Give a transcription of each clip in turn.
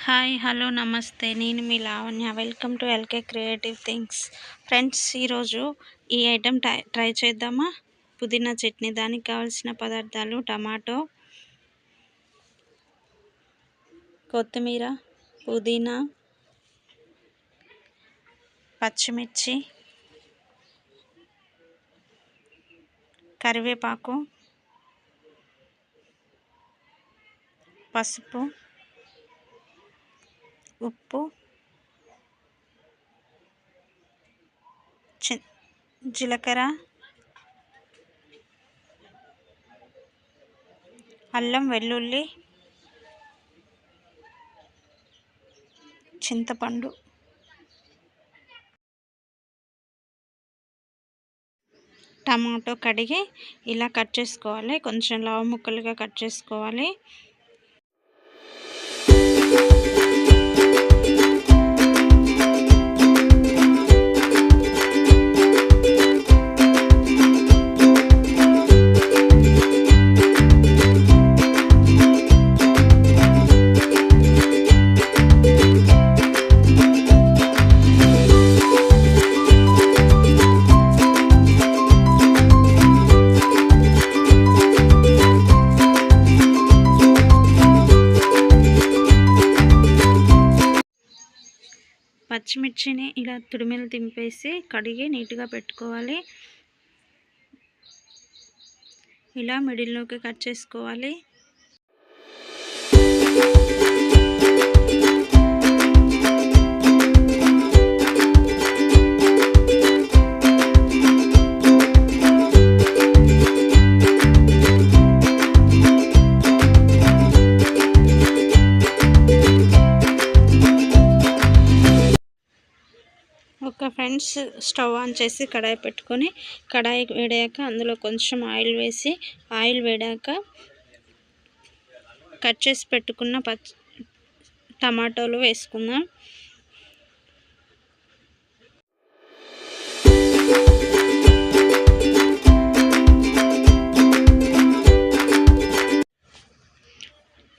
Hi hello నమస్తే నేను మీ Lavanya welcome to LK creative things friends ఈరోజు ఈ ఐటెం ట్రై చేద్దామా పుదీనా చట్నీ దానికి కావాల్సిన పదార్థాలు టమాటో కొత్తిమీర పుదీనా పచ్చిమిర్చి కరివేపాకు పసుపు ఉప్పు జీలకర్ర అల్లం వెల్లుల్లి చింతపండు టమాటో కడిగి ఇలా కట్ చేసుకోవాలి, కొంచెం లావు ముక్కలుగా కట్ చేసుకోవాలి. పచ్చిమిర్చిని ఇలా తురిమిలు తింపేసి కడిగి నీట్గా పెట్టుకోవాలి. ఇలా మిడిల్లోకి కట్ చేసుకోవాలి. ఫ్రెండ్స్ స్టవ్ ఆన్ చేసి కడాయి పెట్టుకొని కడాయి వేడాక అందులో కొంచెం ఆయిల్ వేసి ఆయిల్ వేడాక కట్ చేసి పెట్టుకున్న టమాటోలు వేసుకుందాం.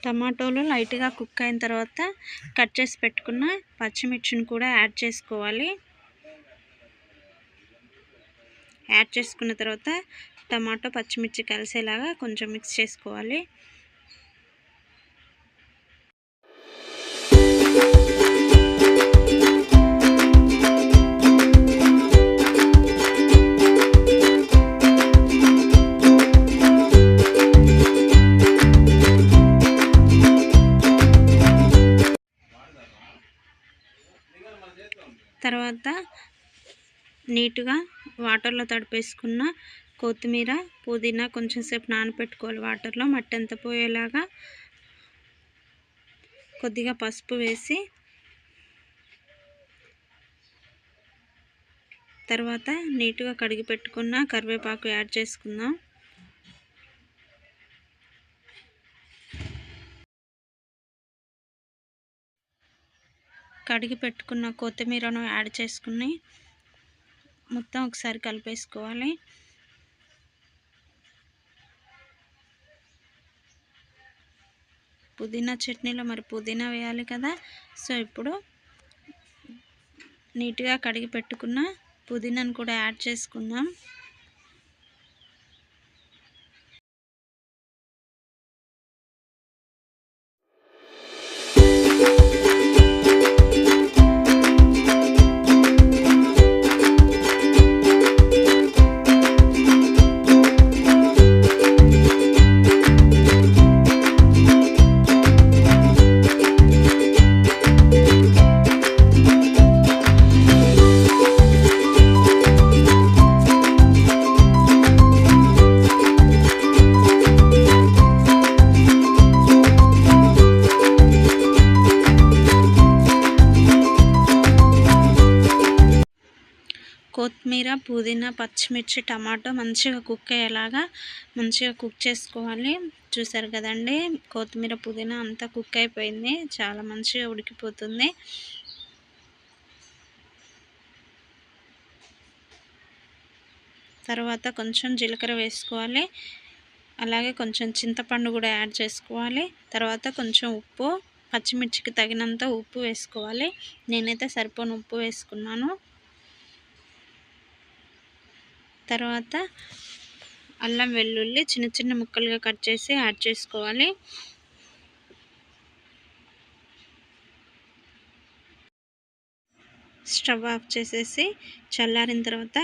టమాటోలు లైట్గా కుక్ అయిన తర్వాత కట్ చేసి పెట్టుకున్న పచ్చిమిర్చిని కూడా యాడ్ చేసుకోవాలి. యాడ్ చేసుకున్న తర్వాత టమాటో పచ్చిమిర్చి కలిసేలాగా కొంచెం మిక్స్ చేసుకోవాలి. తర్వాత నీట్గా వాటర్లో తడిపేసుకున్న కొత్తిమీర పుదీనా కొంచెం సేపు నానబెట్టుకోవాలి వాటర్లో, మట్టి అంతా పోయేలాగా. కొద్దిగా పసుపు వేసి తర్వాత నీట్గా కడిగి పెట్టుకున్న కరివేపాకు యాడ్ చేసుకుందాం. కడిగి పెట్టుకున్న కొత్తిమీరను యాడ్ చేసుకుని మొత్తం ఒకసారి కలిపేసుకోవాలి. పుదీనా చట్నీలో మరి పుదీనా వేయాలి కదా, సో ఇప్పుడు నీట్గా కడిగి పెట్టుకున్న పుదీనాను కూడా యాడ్ చేసుకుందాం. కొత్తిమీర పుదీనా పచ్చిమిర్చి టమాటో మంచిగా కుక్ అయ్యేలాగా మంచిగా కుక్ చేసుకోవాలి. చూసారు కదండి, కొత్తిమీర పుదీనా అంతా కుక్ అయిపోయింది, చాలా మంచిగా ఉడికిపోతుంది. తర్వాత కొంచెం జీలకర్ర వేసుకోవాలి, అలాగే కొంచెం చింతపండు కూడా యాడ్ చేసుకోవాలి. తర్వాత కొంచెం ఉప్పు పచ్చిమిర్చికి తగినంత ఉప్పు వేసుకోవాలి. నేనైతే సరిపోను ఉప్పు వేసుకున్నాను. తర్వాత అల్లం వెల్లుల్లి చిన్న చిన్న ముక్కలుగా కట్ చేసి యాడ్ చేసుకోవాలి. స్టవ్ ఆఫ్ చేసేసి చల్లారిన తర్వాత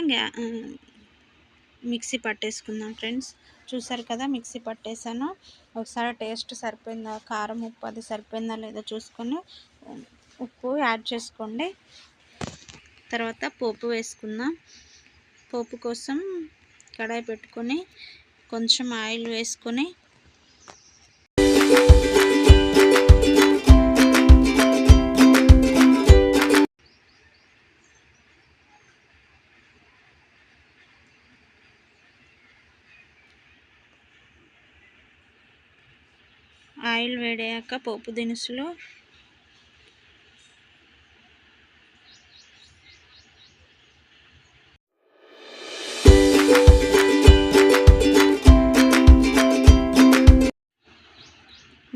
మిక్సీ పట్టేసుకుందాం ఫ్రెండ్స్. చూసారు కదా, మిక్సీ పట్టేసాను. ఒకసారి టేస్ట్ సరిపోయిందా, కారం ఉప్పు అది సరిపోయిందా లేదో చూసుకొని ఉప్పు యాడ్ చేసుకోండి. తర్వాత పోపు వేసుకుందాం. పోపు కోసం కడాయి పెట్టుకొని కొంచెం ఆయిల్ వేసుకొని ఆయిల్ వేడాక పోపు దినుసులు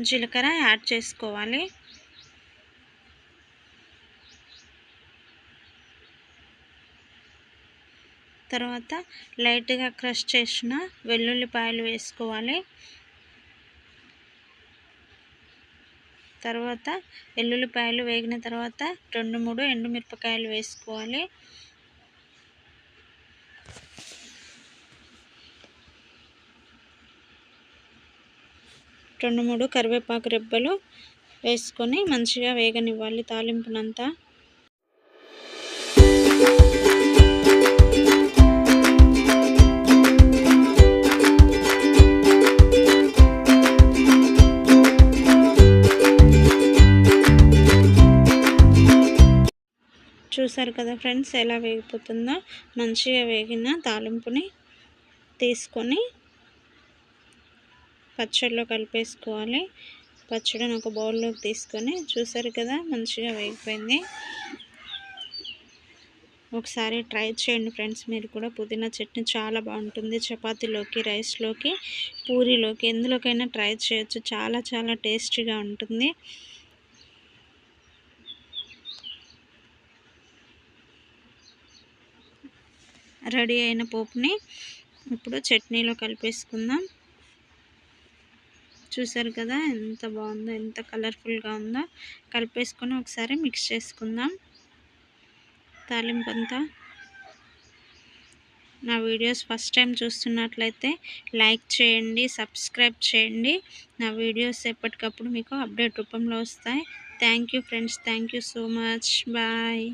జీలకర్ర యాడ్ చేసుకోవాలి. తర్వాత లైట్గా క్రష్ చేసిన వెల్లుల్లిపాయలు వేసుకోవాలి. తర్వాత వెల్లుల్లిపాయలు వేగిన తర్వాత 2-3 ఎండుమిరపకాయలు వేసుకోవాలి. రెండు మూడు కరివేపాకు రెబ్బలు వేసుకొని మంచిగా వేగనివ్వాలి తాలింపునంతా. చూసారు కదా ఫ్రెండ్స్ ఎలా వేగిపోతుందో. మంచిగా వేగిన తాలింపుని తీసుకొని పచ్చడిలో కలిపేసుకోవాలి. పచ్చడిని ఒక బౌల్లోకి తీసుకొని చూసారు కదా మంచిగా వేగిపోయింది. ఒకసారి ట్రై చేయండి ఫ్రెండ్స్ మీరు కూడా. పుదీనా చట్నీ చాలా బాగుంటుంది. చపాతీలోకి, రైస్లోకి, పూరీలోకి ఎందులోకైనా ట్రై చేయొచ్చు. చాలా చాలా టేస్టీగా ఉంటుంది. రెడీ అయిన పోపుని ఇప్పుడు చట్నీలో కలిపేసుకుందాం. చూసారు కదా ఎంత బాగుందో, ఎంత కలర్ఫుల్గా ఉందో. కలిపేసుకొని ఒకసారి మిక్స్ చేసుకుందాం తాలింపు అంతా. నా వీడియోస్ ఫస్ట్ టైం చూస్తున్నట్లయితే లైక్ చేయండి, సబ్స్క్రైబ్ చేయండి. నా వీడియోస్ ఎప్పటికప్పుడు మీకు అప్డేట్ రూపంలో వస్తాయి. Thank you friends, thank you so much. Bye.